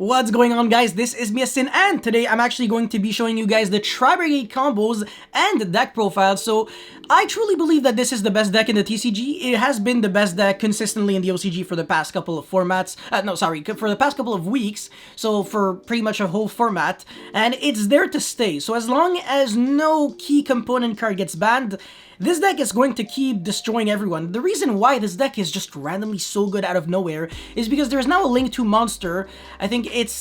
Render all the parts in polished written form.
What's going on, guys? This is Miasin, and today I'm actually going to be showing you guys the Tri-Brigade combos and deck profiles. So I truly believe that this is the best deck in the TCG. It has been the best deck consistently in the OCG for the past couple of formats. For the past couple of weeks. So for pretty much a whole format, and it's there to stay. So as long as no key component card gets banned, this deck is going to keep destroying everyone. The reason why this deck is just randomly so good out of nowhere is because there's now a Link 2 monster. I think it's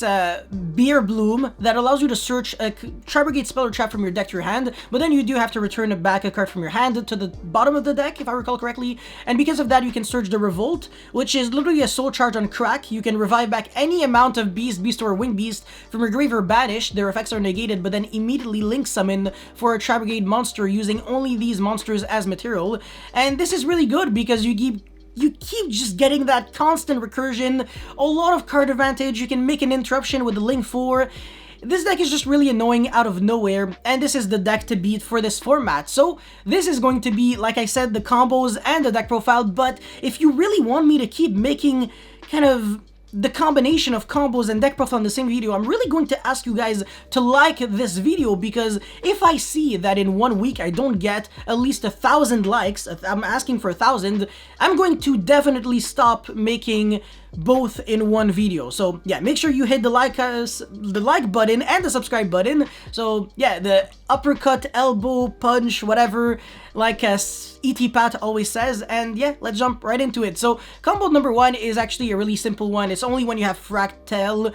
Beer Bloom that allows you to search a Tri-Brigade spell or trap from your deck to your hand, but then you do have to return back a card from your hand to the bottom of the deck, if I recall correctly. And because of that, you can search the Revolt, which is literally a soul charge on crack. You can revive back any amount of Beast, or Winged Beast from your grave or banish. Their effects are negated, but then immediately Link summon for a Tri-Brigade monster using only these monsters as material. And this is really good because you keep just getting that constant recursion, a lot of card advantage. You can make an interruption with the Link 4. This deck is just really annoying out of nowhere, and this is the deck to beat for this format. So this is going to be, like I said, the combos and the deck profile, but if you really want me to keep making kind of the combination of combos and deck profile in the same video, I'm really going to ask you guys to like this video, because if I see that in 1 week I don't get at least 1,000 likes, I'm asking for 1,000, I'm going to definitely stop making both in one video. So yeah, make sure you hit the like button and the subscribe button. So yeah, the uppercut, elbow, punch, whatever, like E.T. Pat always says. And yeah, let's jump right into it. So combo number 1 is actually a really simple one. It's only when you have fractal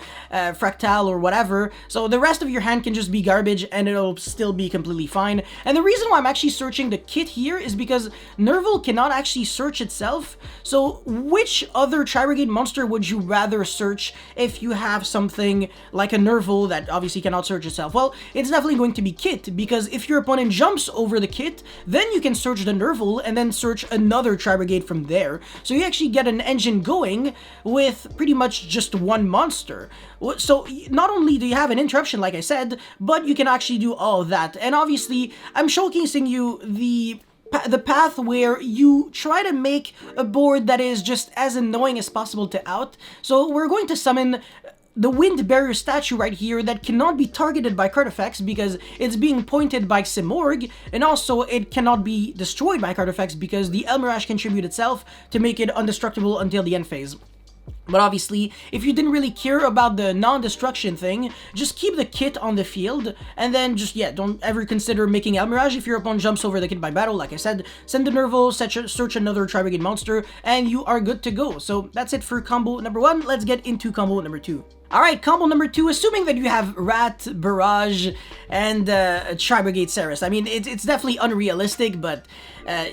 or whatever. So the rest of your hand can just be garbage and it'll still be completely fine. And the reason why I'm actually searching the kit here is because Nerval cannot actually search itself. So which other Tri-Brigade monster would you rather search if you have something like a Nerval that obviously cannot search itself? Well, it's definitely going to be Kit, because if your opponent jumps over the Kit, then you can search the Nerval and then search another Tri-Brigade from there. So you actually get an engine going with pretty much just one monster. So not only do you have an interruption, like I said, but you can actually do all of that. And obviously, I'm showcasing you the path where you try to make a board that is just as annoying as possible to out. So we're going to summon the Wind Barrier statue right here that cannot be targeted by card effects because it's being pointed by Simorg, and also it cannot be destroyed by card effects because the El Mirage contribute itself to make it indestructible until the end phase. But obviously, if you didn't really care about the non-destruction thing, just keep the kit on the field, and then just, yeah, don't ever consider making El Mirage if your opponent jumps over the kit by battle. Like I said, send the Nerval, search another Tri-Brigade monster, and you are good to go. So that's it for combo number 1. Let's get into combo number 2. Alright, combo number 2, assuming that you have Rat, Barrage, and Tri-Brigade Ceres. I mean, it's definitely unrealistic, but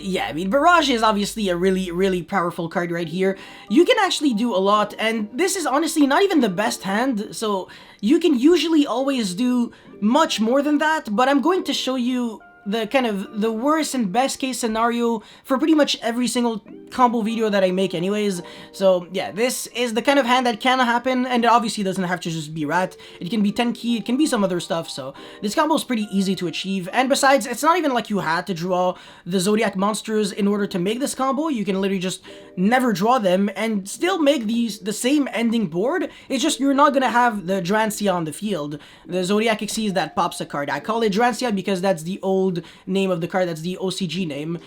yeah, I mean, Barrage is obviously a really powerful card right here. You can actually do a lot, and this is honestly not even the best hand, so you can usually always do much more than that, but I'm going to show you the kind of the worst and best case scenario for pretty much every single combo video that I make anyways. So yeah, this is the kind of hand that can happen, and it obviously doesn't have to just be Rat. It can be 10 key, it can be some other stuff, so this combo is pretty easy to achieve. And besides, it's not even like you had to draw the Zodiac monsters in order to make this combo. You can literally just never draw them and still make the same ending board. It's just you're not gonna have the Drancia on the field. The Zodiac Xyz that pops a card. I call it Drancia because that's the old name of the card, that's the OCG name,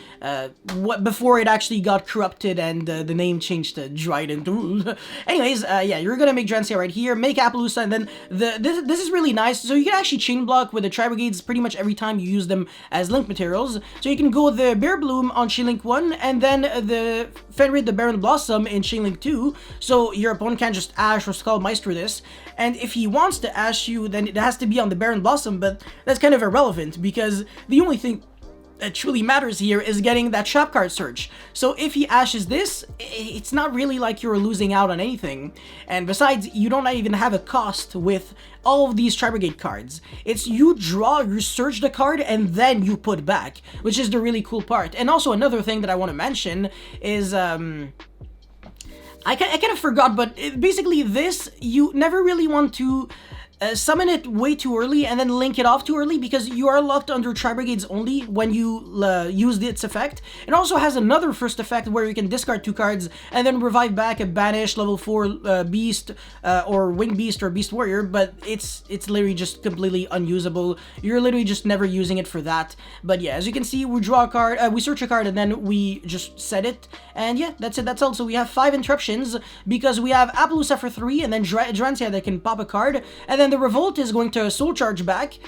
before it actually got corrupted and the name changed to Dryden. Anyways, yeah, you're gonna make Drancia right here, make Appaloosa, and then this is really nice. So you can actually chain block with the Tri-Brigades pretty much every time you use them as link materials. So you can go the Bear Bloom on Chain Link 1, and then the Fenrir the Baron Blossom in Chain Link 2, so your opponent can just Ash or Skull Meister this, and if he wants to Ash you, then it has to be on the Baron Blossom, but that's kind of irrelevant because the only thing that truly matters here is getting that trap card search. So if he ashes this, it's not really like you're losing out on anything. And besides, you don't even have a cost with all of these Tri-Brigade cards. It's you draw, you search the card, and then you put back, which is the really cool part. And also another thing that I want to mention is, I kind of forgot, but basically this, you never really want to summon it way too early and then link it off too early, because you are locked under Tri-Brigades only when you use its effect. It also has another first effect where you can discard 2 cards and then revive back a banished level 4 beast or wing beast or beast warrior, but it's literally just completely unusable. You're literally just never using it for that. But yeah, as you can see, we draw a card, we search a card, and then we just set it, and yeah, that's it, that's all. So we have 5 interruptions because we have Appaloosa for 3, and then Drancia that can pop a card, and then the Revolt is going to soul charge back,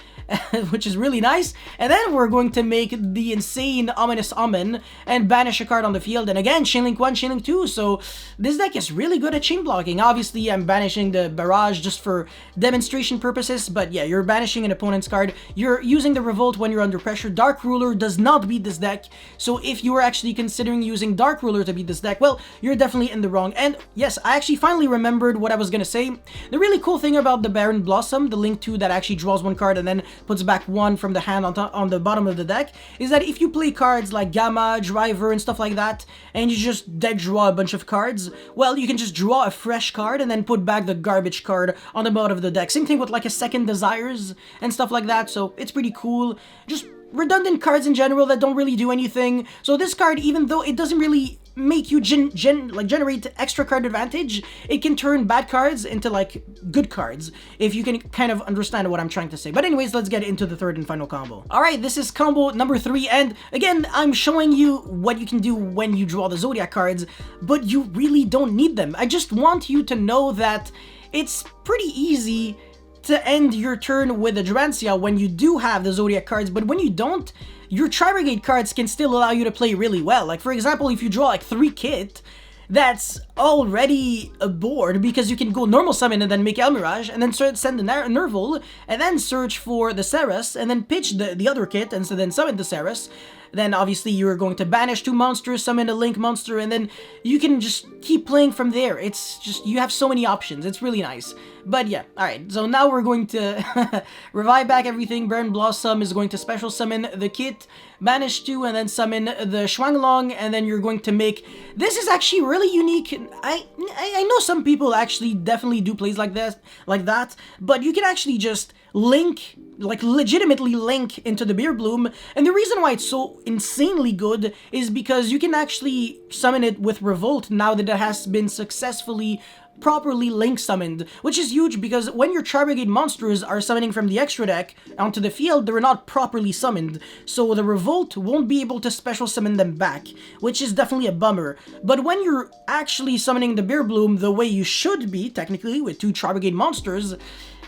which is really nice, and then we're going to make the insane Ominous Omen and banish a card on the field, and again, Chainlink 1, Chainlink 2, so this deck is really good at chain blocking. Obviously, I'm banishing the Barrage just for demonstration purposes, but yeah, you're banishing an opponent's card, you're using the Revolt when you're under pressure. Dark Ruler does not beat this deck, so if you are actually considering using Dark Ruler to beat this deck, well, you're definitely in the wrong. And yes, I actually finally remembered what I was gonna say. The really cool thing about the Baron Blossom, the Link 2 that actually draws 1 card and then puts back 1 from the hand on the bottom of the deck, is that if you play cards like Gamma, Driver, and stuff like that, and you just deck draw a bunch of cards, well, you can just draw a fresh card and then put back the garbage card on the bottom of the deck. Same thing with like a Second Desires and stuff like that, so it's pretty cool. Just redundant cards in general that don't really do anything. So this card, even though it doesn't really make you generate extra card advantage, it can turn bad cards into like good cards, if you can kind of understand what I'm trying to say. But anyways, let's get into the third and final combo. Alright, this is combo number 3, and again, I'm showing you what you can do when you draw the Zodiac cards, but you really don't need them. I just want you to know that it's pretty easy to end your turn with a Drancia when you do have the Zodiac cards, but when you don't, your Tri-Brigade cards can still allow you to play really well. Like, for example, if you draw like 3 kit, that's already a board, because you can go normal summon and then make El Mirage, and then send the Nerval, and then search for the Ceres, and then pitch the other kit, and so then summon the Ceres. Then obviously you're going to banish 2 monsters, summon a Link monster, and then you can just keep playing from there. It's just, you have so many options. It's really nice. But yeah, alright, so now we're going to revive back everything. Baron Blossom is going to special summon the kit, banish 2, and then summon the Shuanglong, and then you're going to make... This is actually really unique. I know some people actually definitely do plays like that, but you can actually just link, like legitimately link into the Beer Bloom, and the reason why it's so insanely good is because you can actually summon it with Revolt now that it has been successfully properly link summoned, which is huge because when your Tri-Brigade monsters are summoning from the extra deck onto the field, they're not properly summoned, so the Revolt won't be able to special summon them back, which is definitely a bummer. But when you're actually summoning the Beer Bloom the way you should be, technically, with 2 Tri-Brigade monsters,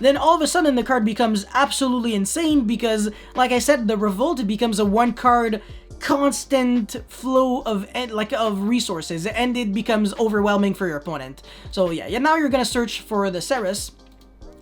then all of a sudden the card becomes absolutely insane because, like I said, the Revolt becomes a 1-card constant flow of resources, and it becomes overwhelming for your opponent. So yeah, now you're gonna search for the Ceres,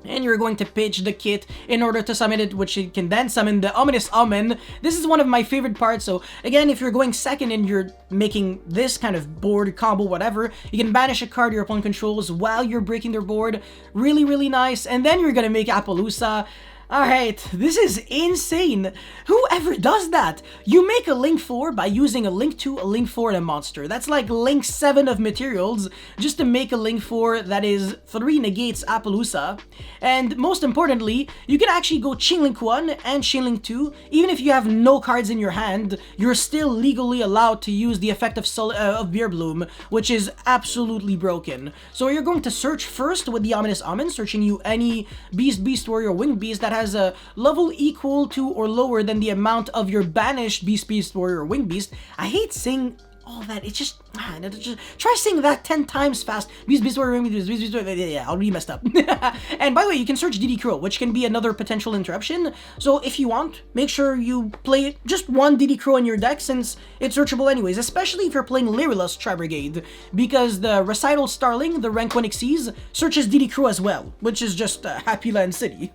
and you're going to pitch the kit in order to summon it, which it can then summon the Ominous Omen. This is one of my favorite parts. So again, if you're going second and you're making this kind of board combo, whatever, you can banish a card your opponent controls while you're breaking their board. Really, really nice. And then you're gonna make Appaloosa. Alright, this is insane. Whoever does that? You make a Link 4 by using a Link 2, a Link 4, and a monster. That's like Link 7 of materials just to make a Link 4 that is 3 negates Appaloosa. And most importantly, you can actually go Chainlink 1 and Chainlink 2. Even if you have no cards in your hand, you're still legally allowed to use the effect of Beer Bloom, which is absolutely broken. So you're going to search first with the Ominous Omen, searching you any Beast, Beast Warrior, Winged Beast that has a level equal to or lower than the amount of your banished Beast, Beast Warrior, or Winged Beast. I hate saying all that. It's just try saying that 10 times fast. Beast Warrior, Winged Beast, yeah, I'll be messed up. And by the way, you can search DD Crow, which can be another potential interruption. So if you want, make sure you play just 1 DD Crow in your deck, since it's searchable anyways, especially if you're playing Lyrillus Tri-Brigade, because the Recital Starling, the rank 1 Xyz, searches DD Crow as well, which is just Happy Land City.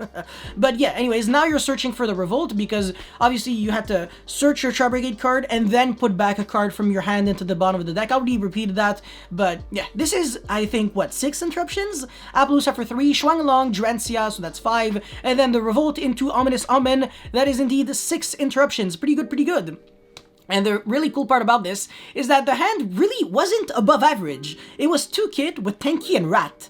But yeah, anyways, now you're searching for the Revolt, because obviously you had to search your Tri-Brigade card and then put back a card from your hand into the bottom of the deck. I already repeated that, but yeah, this is, I think, what, 6 interruptions? Appaloosa for 3, Shuanglong, Drancia, so that's 5, and then the Revolt into Ominous Omen, that is indeed 6 interruptions. Pretty good, pretty good. And the really cool part about this is that the hand really wasn't above average. It was 2 kit with Tenki and Rat.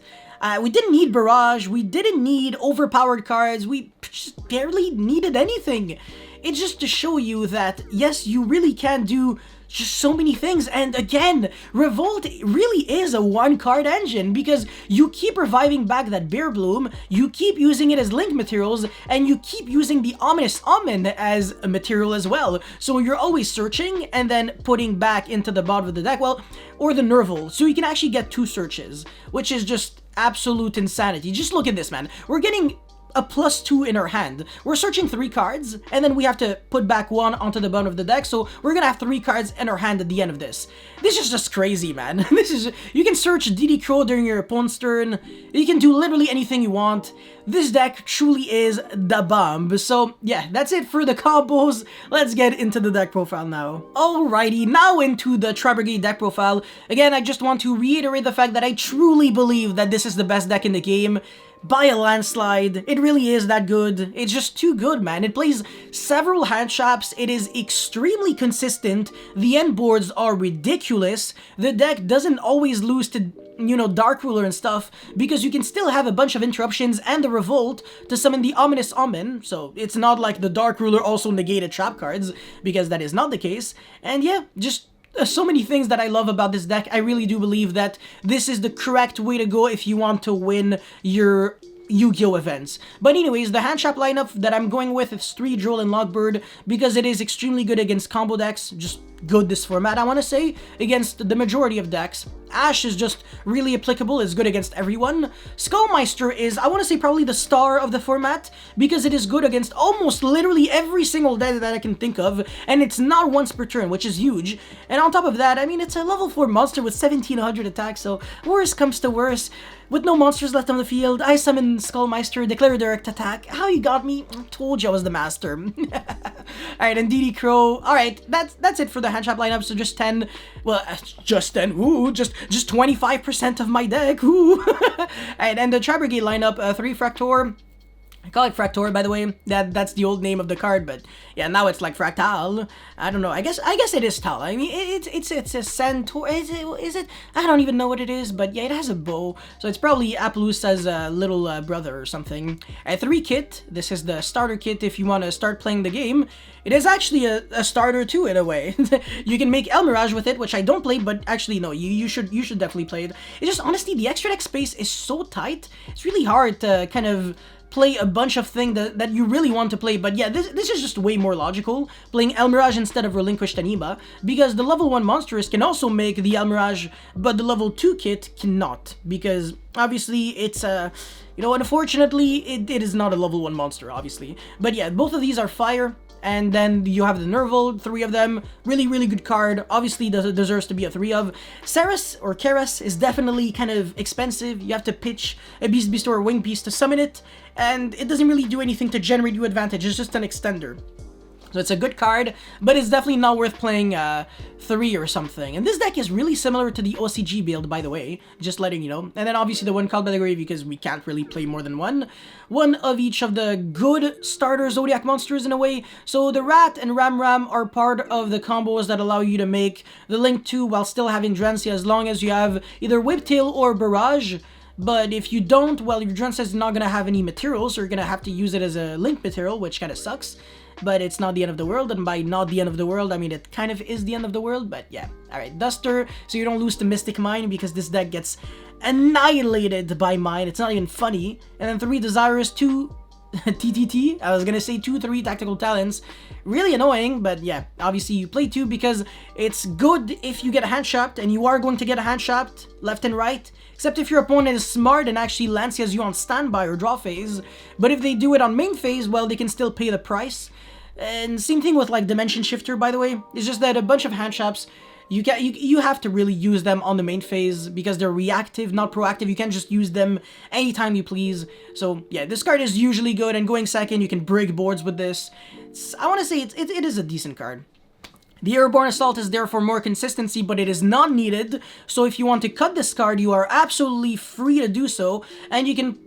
We didn't need Barrage, we didn't need overpowered cards, we just barely needed anything. It's just to show you that, yes, you really can do just so many things. And again, Revolt really is a one-card engine because you keep reviving back that Bear Bloom, you keep using it as link materials, and you keep using the Ominous Omen as a material as well. So you're always searching and then putting back into the bottom of the deck, well, or the Nerval. So you can actually get 2 searches, which is just absolute insanity. Just look at this, man. We're getting a +2 in our hand. We're searching 3 cards, and then we have to put back 1 onto the bottom of the deck, so we're gonna have 3 cards in our hand at the end of this. This is just crazy, man. You can search DD Crow during your opponent's turn, you can do literally anything you want. This deck truly is the bomb. So yeah, that's it for the combos. Let's get into the deck profile now. Alrighty, now into the Tri-Brigade deck profile. Again, I just want to reiterate the fact that I truly believe that this is the best deck in the game. By a landslide. It really is that good. It's just too good, man. It plays several hand traps. It is extremely consistent. The end boards are ridiculous. The deck doesn't always lose to, you know, Dark Ruler and stuff, because you can still have a bunch of interruptions and the Revolt to summon the Ominous Omen, so it's not like the Dark Ruler also negated trap cards, because that is not the case. And yeah, just so many things that I love about this deck. I really do believe that this is the correct way to go if you want to win your Yu-Gi-Oh! Events. But anyways, the hand trap lineup that I'm going with is 3 Droll and Logbird, because it is extremely good against combo decks. Just good this format, I want to say, against the majority of decks. Ash is just really applicable, it's good against everyone. Skullmeister is, I want to say, probably the star of the format, because it is good against almost literally every single deck that I can think of, and it's not once per turn, which is huge. And on top of that, I mean, it's a level 4 monster with 1700 attack, so worst comes to worst. With no monsters left on the field, I summon Skullmeister, declare direct attack. How you got me? I told you I was the master. Alright, and DD Crow. Alright, that's it for the hand trap lineup, so just 10, well, just 10, ooh, just 25% of my deck, ooh. Alright, and the Tri-Brigade lineup, 3 Fractor. I call it Fractor, by the way. That's the old name of the card, but yeah, now it's like Fractal. I don't know. I guess it is Tal. I mean, it's a Centaur. Is it? I don't even know what it is, but yeah, it has a bow, so it's probably Appaloosa's little brother or something. 3 kit. This is the starter kit if you want to start playing the game. It is actually a starter too, in a way. You can make El Mirage with it, which I don't play, but actually no, you should definitely play it. It's just, honestly, the extra deck space is so tight. It's really hard to kind of play a bunch of things that you really want to play. But yeah, this is just way more logical, playing El Mirage instead of Relinquished Anima, because the level 1 monsters can also make the El Mirage, but the level 2 kit cannot, because obviously it's you know, unfortunately it is not a level 1 monster, obviously. But yeah, both of these are fire. And then you have the Nerval, 3 of them. Really, really good card. Obviously, deserves to be a 3 of. Saras, or Keras, is definitely kind of expensive. You have to pitch a Beast or a Wing Piece to summon it. And it doesn't really do anything to generate you advantage. It's just an extender. So it's a good card, but it's definitely not worth playing 3 or something. And this deck is really similar to the OCG build, by the way, just letting you know. And then obviously the one called by the grave, because we can't really play more than one. One of each of the good starter Zodiac monsters in a way. So the Rat and Ram are part of the combos that allow you to make the Link 2 while still having Drancia, as long as you have either Whiptail or Barrage. But if you don't, well, your Drancia is not going to have any materials, so you're going to have to use it as a Link material, which kind of sucks. But it's not the end of the world, and by not the end of the world, I mean it kind of is the end of the world, but yeah. Alright, Duster, so you don't lose to Mystic Mine, because this deck gets annihilated by Mine. It's not even funny. And then 3 Desirous, 2 TTT, I was gonna say 2-3 Tactical Talents. Really annoying, but yeah, obviously you play 2 because it's good if you get a hand trapped, and you are going to get a hand trapped left and right. Except if your opponent is smart and actually Lancias you on standby or draw phase. But if they do it on main phase, well, they can still pay the price. And same thing with like Dimension Shifter, by the way. It's just that a bunch of hand traps, you have to really use them on the main phase because they're reactive, not proactive. You can't just use them anytime you please. So yeah, this card is usually good, and going second, you can break boards with this. I want to say it is a decent card. The Airborne Assault is there for more consistency, but it is not needed. So if you want to cut this card, you are absolutely free to do so, and you can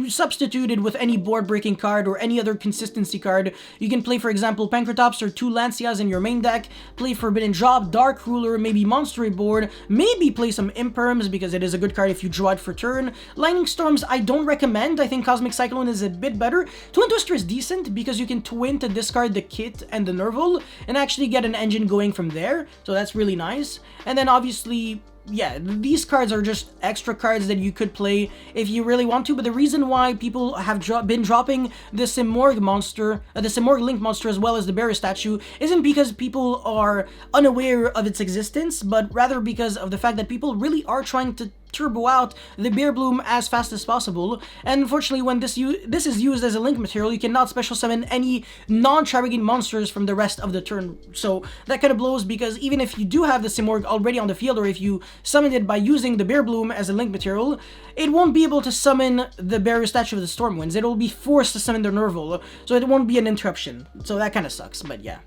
substituted with any board breaking card or any other consistency card. You can play, for example, Pancratops or 2 Lancias in your main deck, play Forbidden Drop, Dark Ruler, maybe Monster Board, maybe play some Imperms because it is a good card if you draw it for turn. Lightning Storms I don't recommend. I think Cosmic Cyclone is a bit better. Twin Twister is decent because you can twin to discard the kit and the Nerval and actually get an engine going from there, so that's really nice. And then obviously, yeah, these cards are just extra cards that you could play if you really want to, but the reason why people have been dropping the Simorgh monster, the Simorgh Link monster as well as the Barrier statue, isn't because people are unaware of its existence, but rather because of the fact that people really are trying to turbo out the Bear Bloom as fast as possible, and unfortunately when this is used as a link material, you cannot special summon any non-Tri-Brigade monsters from the rest of the turn, so that kind of blows, because even if you do have the Simorgh already on the field, or if you summon it by using the Bear Bloom as a link material, it won't be able to summon the Barrier Statue of the Stormwinds. It will be forced to summon the Nerval, so it won't be an interruption, so that kind of sucks, but yeah.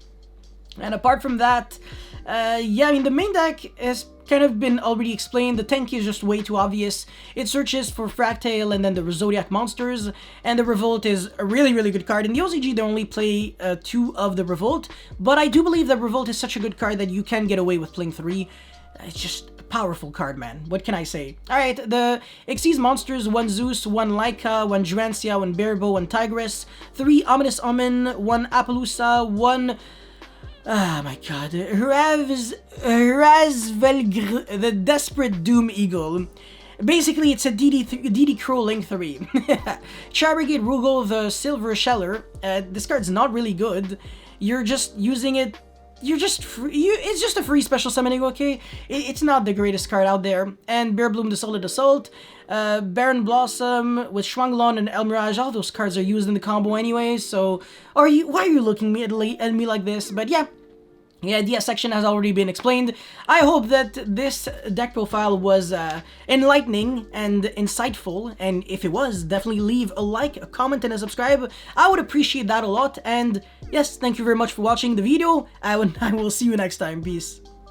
And apart from that, yeah, I mean, the main deck has kind of been already explained. The Tenki is just way too obvious. It searches for Fractale and then the Zodiac monsters, and the Revolt is a really, really good card. In the OCG, they only play 2 of the Revolt, but I do believe that Revolt is such a good card that you can get away with playing 3. It's just a powerful card, man. What can I say? Alright, the Xyz monsters, 1 Zeus, 1 Laika, 1 Jurancia, 1 Bearbo, 1 Tigress, 3 Ominous Omen, 1 Appaloosa, 1... Oh my god, Razvelgr, the Desperate Doom Eagle. Basically, it's a DD Crow Link 3. Tri-Brigade Rugal, the Silver Sheller. This card's not really good. You're just using it. It's just a free special summoning, okay? It's not the greatest card out there. And Bear Bloom, the Solid Assault. Baron Blossom with Shuanglon and El Mirage, all those cards are used in the combo anyway, so why are you looking at me like this? But yeah, the idea section has already been explained. I hope that this deck profile was enlightening and insightful, and if it was, definitely leave a like, a comment, and a subscribe. I would appreciate that a lot, and yes, thank you very much for watching the video, I will see you next time. Peace.